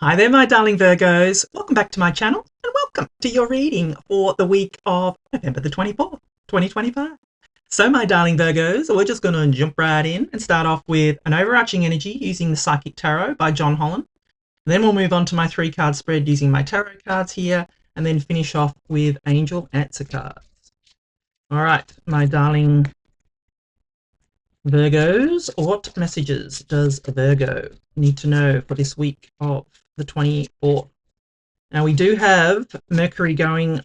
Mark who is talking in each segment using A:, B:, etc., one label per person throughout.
A: Hi there, my darling Virgos. Welcome back to my channel and welcome to your reading for the week of November the 24th, 2025. So, my darling Virgos, we're just going to jump right in and start off with an overarching energy using the Psychic Tarot by John Holland. Then we'll move on to my 3-card spread using my tarot cards here and then finish off with angel answer cards. All right, my darling Virgos, what messages does a Virgo need to know for this week of the 24th? Now, we do have Mercury going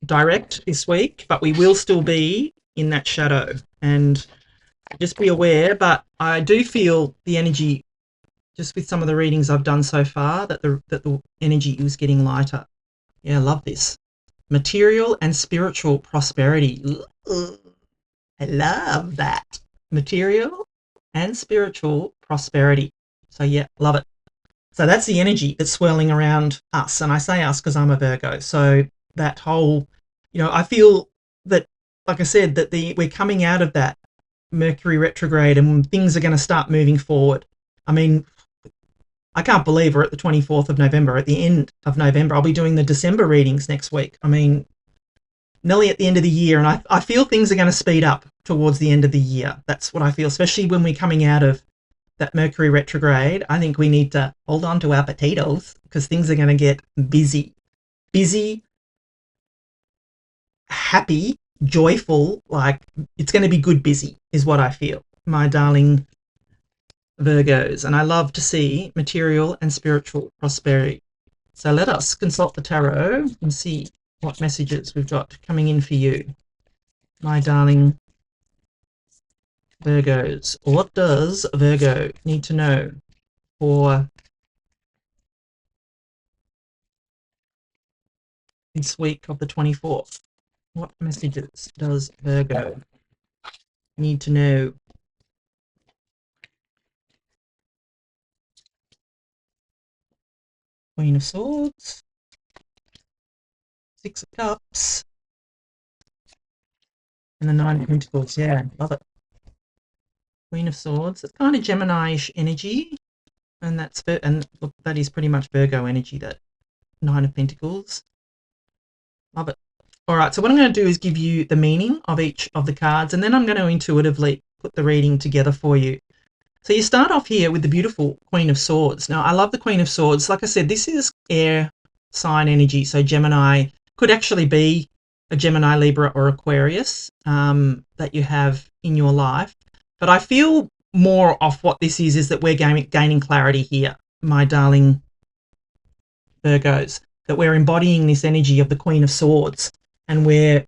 A: direct this week, but we will still be in that shadow. And just be aware, but I do feel the energy, just with some of the readings I've done so far, that the energy is getting lighter. Yeah, I love this. Material and spiritual prosperity. Ooh, I love that. Material and spiritual prosperity. So yeah, love it. So that's the energy that's swirling around us. And I say us because I'm a Virgo. So that whole, I feel that, like I said, that we're coming out of that Mercury retrograde and things are going to start moving forward. I mean, I can't believe we're at the 24th of November. At the end of November, I'll be doing the December readings next week. I mean, nearly at the end of the year. And I feel things are going to speed up towards the end of the year. That's what I feel, especially when we're coming out of that Mercury retrograde. I think we need to hold on to our potatoes because things are going to get busy, happy, joyful. Like, it's going to be good busy is what I feel, my darling Virgos. And I love to see material and spiritual prosperity. So let us consult the tarot and see what messages we've got coming in for you, my darling Virgos. What does Virgo need to know for this week of the 24th? What messages does Virgo need to know? Queen of Swords, Six of Cups, and the Nine of Pentacles. Yeah, love it. Queen of Swords. It's kind of Gemini-ish energy, and look, that is pretty much Virgo energy. That Nine of Pentacles. Love it. All right, so what I'm going to do is give you the meaning of each of the cards, and then I'm going to intuitively put the reading together for you. So you start off here with the beautiful Queen of Swords. Now, I love the Queen of Swords. Like I said, this is air sign energy, so Gemini could actually be a Gemini, Libra, or Aquarius that you have in your life. But I feel more of what this is that we're gaining clarity here, my darling Virgos, that we're embodying this energy of the Queen of Swords, and we've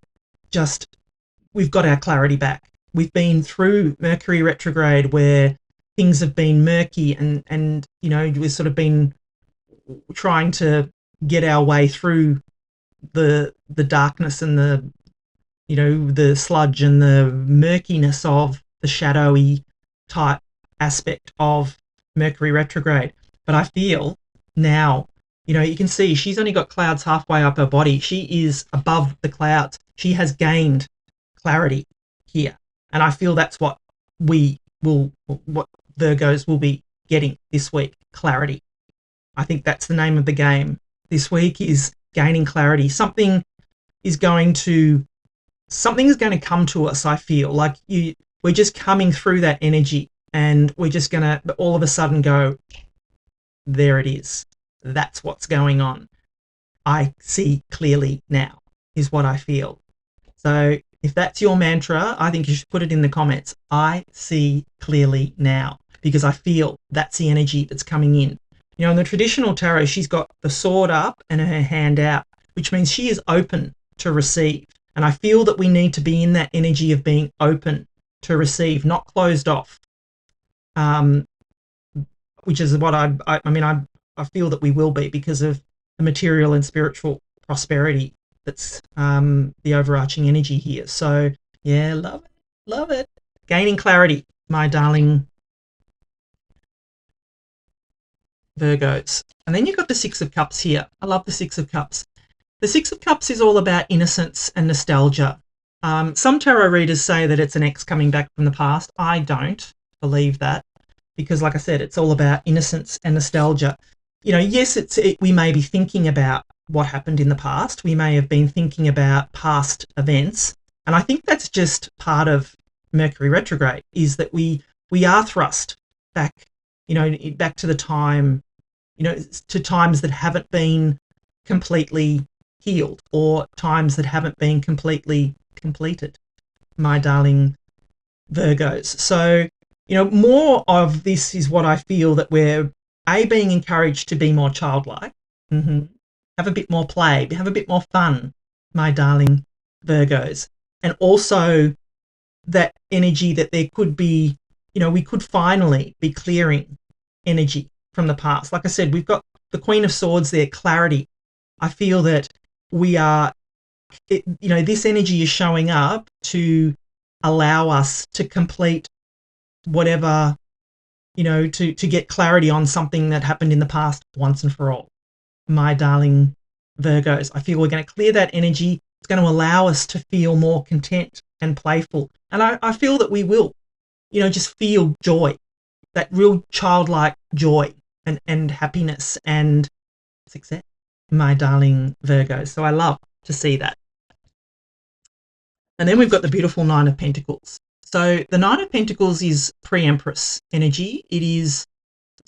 A: got our clarity back. We've been through Mercury retrograde where things have been murky and we've sort of been trying to get our way through the darkness and the sludge and the murkiness of the shadowy type aspect of Mercury retrograde. But I feel now, you can see she's only got clouds halfway up her body. She is above the clouds. She has gained clarity here. And I feel that's what Virgos will be getting this week, clarity. I think that's the name of the game this week, is gaining clarity. Something is going to come to us. I feel like we're just coming through that energy and we're just going to all of a sudden go, there it is. That's what's going on. I see clearly now is what I feel. So if that's your mantra, I think you should put it in the comments. I see clearly now, because I feel that's the energy that's coming in. In the traditional tarot, she's got the sword up and her hand out, which means she is open to receive. And I feel that we need to be in that energy of being open to receive, not closed off, which is what I feel that we will be because of the material and spiritual prosperity that's the overarching energy here. So yeah, love it. Gaining clarity, my darling Virgos. And then you've got the Six of Cups here. I love the Six of Cups. The Six of Cups is all about innocence and nostalgia. Some tarot readers say that it's an ex coming back from the past. I don't believe that, because, like I said, it's all about innocence and nostalgia. Yes, we may be thinking about what happened in the past. We may have been thinking about past events, and I think that's just part of Mercury retrograde, is that we are thrust back, back to the time, to times that haven't been completely healed, or times that haven't been completely completed, my darling Virgos. So, more of this is what I feel that we're being encouraged to be more childlike, have a bit more play, have a bit more fun, my darling Virgos, and also that energy that there could be, we could finally be clearing energy from the past. Like I said, we've got the Queen of Swords there, clarity. I feel that we are, this energy is showing up to allow us to complete whatever, to get clarity on something that happened in the past once and for all. My darling Virgos, I feel we're going to clear that energy. It's going to allow us to feel more content and playful. And I feel that we will, just feel joy, that real childlike joy and happiness and success, my darling Virgos. So I love to see that. And then we've got the beautiful Nine of Pentacles. So the Nine of Pentacles is pre-Empress energy. It's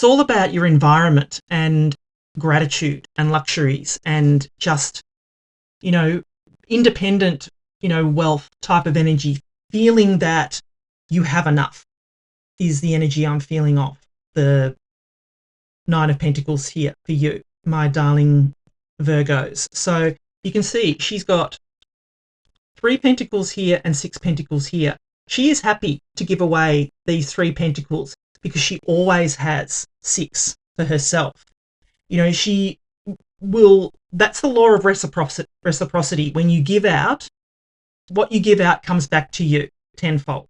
A: all about your environment and gratitude and luxuries and just, independent, wealth type of energy. Feeling that you have enough is the energy I'm feeling off the Nine of Pentacles here for you, my darling Virgos. So you can see she's got 3 Pentacles here and 6 Pentacles here. She is happy to give away these 3 Pentacles because she always has 6 for herself. She will, that's the law of reciprocity. When you give out, what you give out comes back to you tenfold.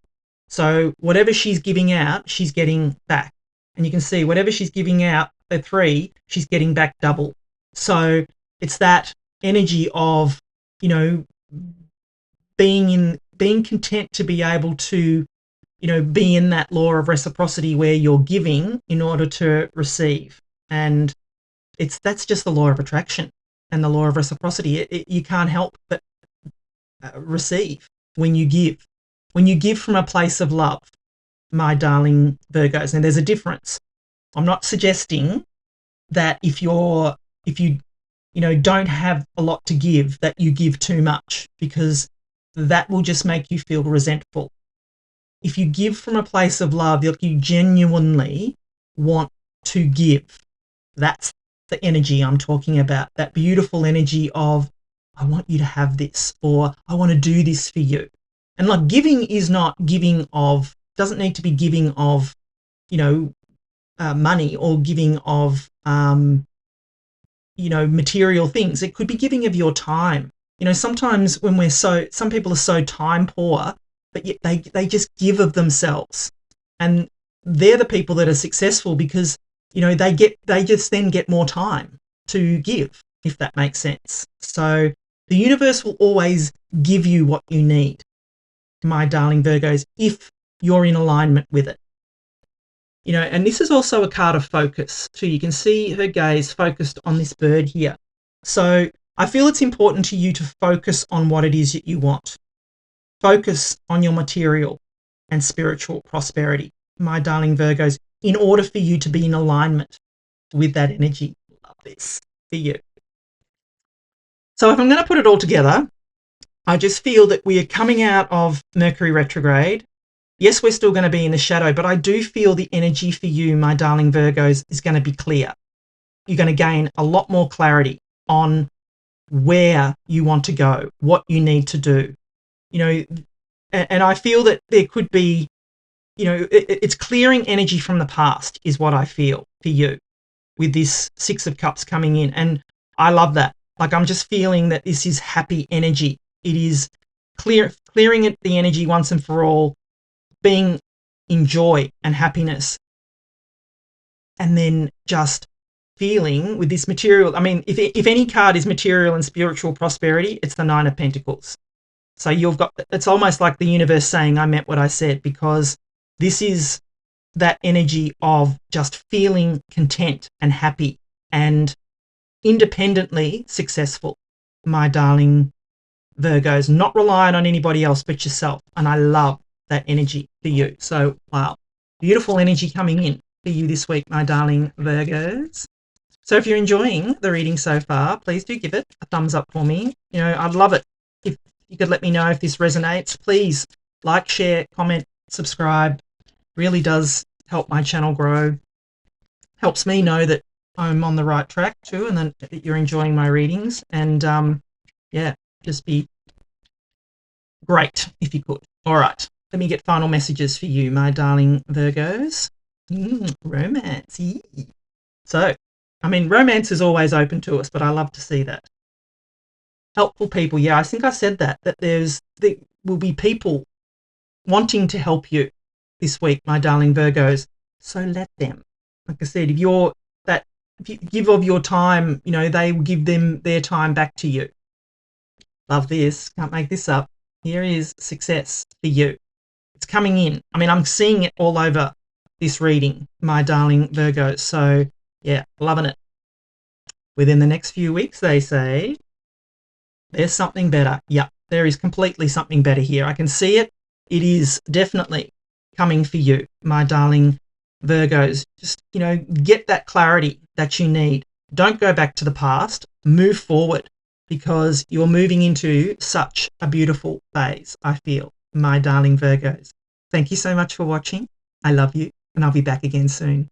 A: So whatever she's giving out, she's getting back. And you can see whatever she's giving out for 3, she's getting back double. So it's that energy of, being content to be able to, be in that law of reciprocity where you're giving in order to receive. And that's just the law of attraction and the law of reciprocity. You can't help but receive when you give. When you give from a place of love, my darling Virgos. And there's a difference. I'm not suggesting that if you don't have a lot to give, that you give too much, because that will just make you feel resentful. If you give from a place of love, you genuinely want to give. That's the energy I'm talking about, that beautiful energy of, I want you to have this, or I want to do this for you. And like, giving is not giving of, doesn't need to be giving of, money, or giving of, material things. It could be giving of your time. Sometimes when some people are so time poor, but yet they just give of themselves. And they're the people that are successful because, they just then get more time to give, if that makes sense. So the universe will always give you what you need, my darling Virgos, if you're in alignment with it. And this is also a card of focus too. You can see her gaze focused on this bird here. So I feel it's important to you to focus on what it is that you want. Focus on your material and spiritual prosperity, my darling Virgos, in order for you to be in alignment with that energy. Love this for you. So if I'm going to put it all together, I just feel that we are coming out of Mercury retrograde. Yes, we're still going to be in the shadow, but I do feel the energy for you, my darling Virgos, is going to be clear. You're going to gain a lot more clarity on where you want to go, what you need to do. And I feel that there could be, it's clearing energy from the past is what I feel for you with this 6 of Cups coming in. And I love that. Like, I'm just feeling that this is happy energy. It is clearing the energy once and for all, being in joy and happiness, and then just feeling with this material. I mean, if any card is material and spiritual prosperity, it's the 9 of Pentacles. So it's almost like the universe saying, I meant what I said, because this is that energy of just feeling content and happy and independently successful, my darling Virgos, not relying on anybody else but yourself. And I love that energy for you. So, wow, beautiful energy coming in for you this week, my darling Virgos. So if you're enjoying the reading so far, please do give it a thumbs up for me. You know, I'd love it if you could let me know if this resonates. Please like, share, comment, subscribe. Really does help my channel grow. Helps me know that I'm on the right track too, and then that you're enjoying my readings. And yeah, just be great if you could. All right, let me get final messages for you, my darling Virgos. Romance. So, I mean, romance is always open to us, but I love to see that. Helpful people. Yeah, I think I said that there will be people wanting to help you this week, my darling Virgos. So let them. Like I said, if you give of your time, you know, they will give them their time back to you. Love this. Can't make this up. Here is success for you. It's coming in. I mean, I'm seeing it all over this reading, my darling Virgos. So, yeah, loving it. Within the next few weeks, they say, there's something better. Yeah, there is completely something better here. I can see it. It is definitely coming for you, my darling Virgos. Just, you know, get that clarity that you need. Don't go back to the past. Move forward, because you're moving into such a beautiful phase, I feel, my darling Virgos. Thank you so much for watching. I love you, and I'll be back again soon.